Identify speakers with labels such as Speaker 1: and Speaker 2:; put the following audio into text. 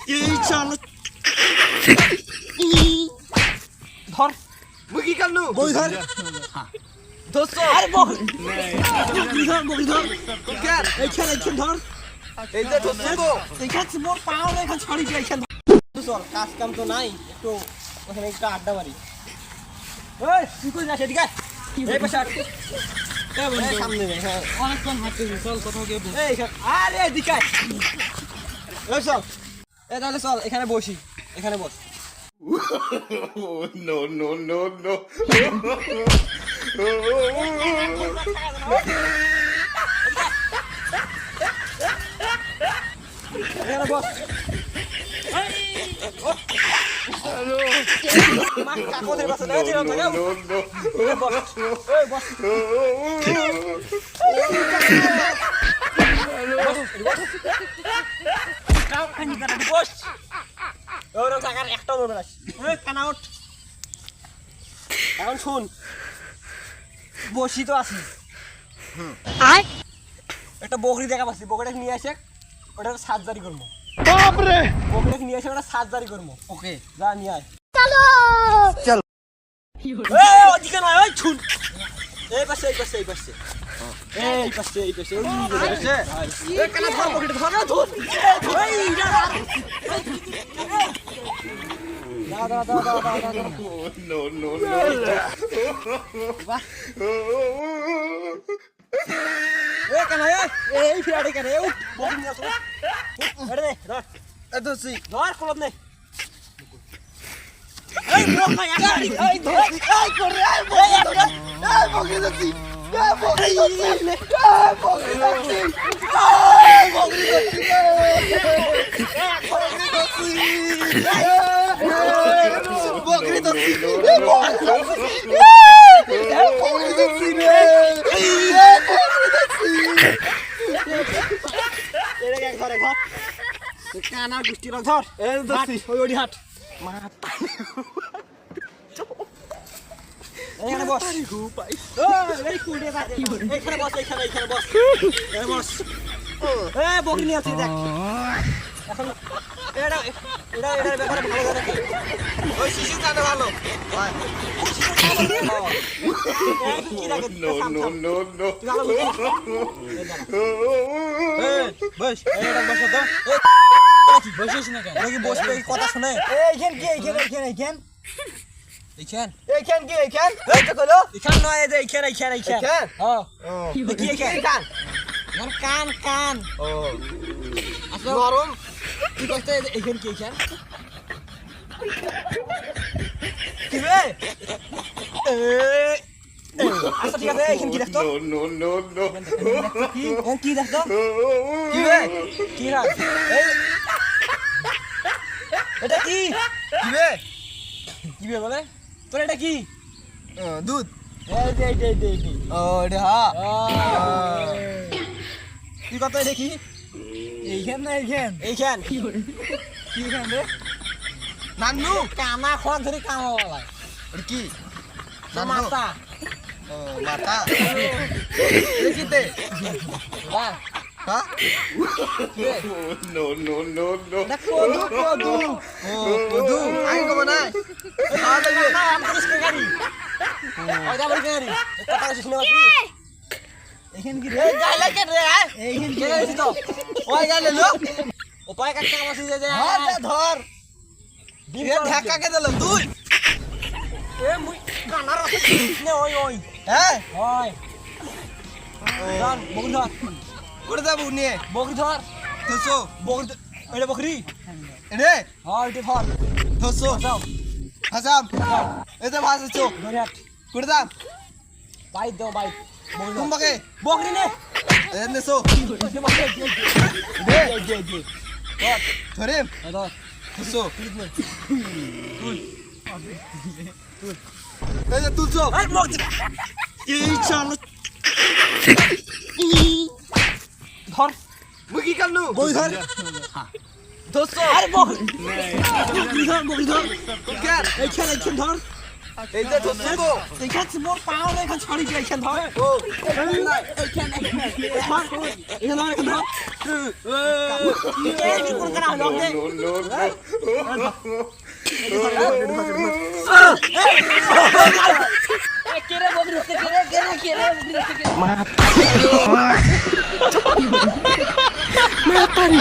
Speaker 1: এই চল ধর মুগি কালু বই ধর দোস্ত আরে বগরি ধর কেন এইখানে ধর এই যে দোস্ত তো এইখানে মোর পাও না এখানে ছড়ি যায় এইখানে চল কাজ কাম তো নাই একটু ওখানে একটা আড্ডা মারি ওই তুই কই যাস এদিকে এই পাশে সামনে অনেকক্ষণ হাঁটতেছি চল কোথাও গিয়ে এই আরে এদিকে এই চল এই তাহলে চল এখানে বসি এখানে বস
Speaker 2: no, no, no, no.
Speaker 1: এখানে বস কাকদের বাসা না যেরকম থাকে বস এই বস বস ওরকম জায়গার একটাও ধরবে না কানা উঠ এখন শুন বসি তো আছি একটা বকরি দেখা পাচ্ছি বকরিটাকে নিয়ে আসে ওটা সার্জারি করবো বাপরে বকরিটাকে নিয়ে আসে ওটা সার্জারি করবো ওকে যা নিয়ে আয় চলো চল এই ওদিকে নয় ওই শুন এই পাশে এই পাশে এই পাশে এই পাশে এই পাশে ওই পাশে এই কানা ধর বকরিটা ধর না ধর এই
Speaker 2: No, no, no.
Speaker 1: এই কানা এই ফিরাড়ে কানে উঠ বকরি নিয়ে আসো এড়ে দে ধর এ তো সি ধর কলম নে এই বক না এই ধর এই করে এই বকরি দছি এই বকরি দছি এই বকরি দছি এই বকরি দছি বকরি দছি বকরি দছি রে এরে এক ধরে ঘর কানা গুষ্টি রক ধর এই দছি ওই ওডি হাট মাথা এখানে বস এই কুড়ে বাজে এখানে বস এখানে বস এখানে বস এই বকরি নিয়ে আসি দেখ এখন এটার ব্যাপারে ভালো জানে কি ওই শিশু জানে ভালো
Speaker 2: No, no, no, no.
Speaker 1: বস এটা বস তো বসিস না কেন নাকি বসবে কথা শুনে এইখান কি এইখান এইখান কি এইখান এই তো কলো এইখান নয় এই যে এইখান হ্যাঁ কি এইখান কান ও আসলে গরম কি কষ্ট এইখান কি এইখান কি রে আচ্ছা ঠিক আছে এইখান কি দেখতো
Speaker 2: No, no, no, no.
Speaker 1: কি দেখতো কি রে কি না এই এটা কি রে বলে তোর এটা কি দুধ এই ও এটা হ্যাঁ কি কত এটা কি এইখান কি এইখান রে নানু কানা খন ধরে কামাওয়ালা এটা কি মাথা ও মাথা দেখিতে বাহ হ্যাঁ
Speaker 2: No, no, no, no.
Speaker 1: না কদু ও কদু আই কব না খাওয়া লাগবে না আমরা কিসকে গাড়ি ওই যাবো গাড়ি কথা শুনে বাকি এইখান কি রে গাই লাগে রে এইখান কি রে তো ওই গালে লো ও পায় কাটতে আমাসি যে হ্যাঁ ধর বিয়ে ঢাকা কে দিল তুই এ মুই কানার নে ওই হ্যাঁ ওই ধর বকরি ধর করে যাবো নিয়ে বকরি ধর ধরছো বকরি এটা বকরি এনে হ্যাঁ এটা ধর ধরছো হাসাম এটা ভাসছো ধরে হাট করে দাও বাইক দাও বাইক তোমাকে বকরি নে এনেছো দে ধরে ধর ধরছো এই যে তুলছো এই চল ধর মুগি কালু বই ধর দোস্ত আরে বকরি ধর কেন এইখানে ধর এই যে ধরছি গো এইখানে মোর পাও না এখানে ছড়ি যায় এখানে ধর ও এখানে এখানে ধর এই কোন করা হলো দে
Speaker 2: no,
Speaker 3: কেরে বগরি কেরে কেরে বগরি
Speaker 1: মাতারি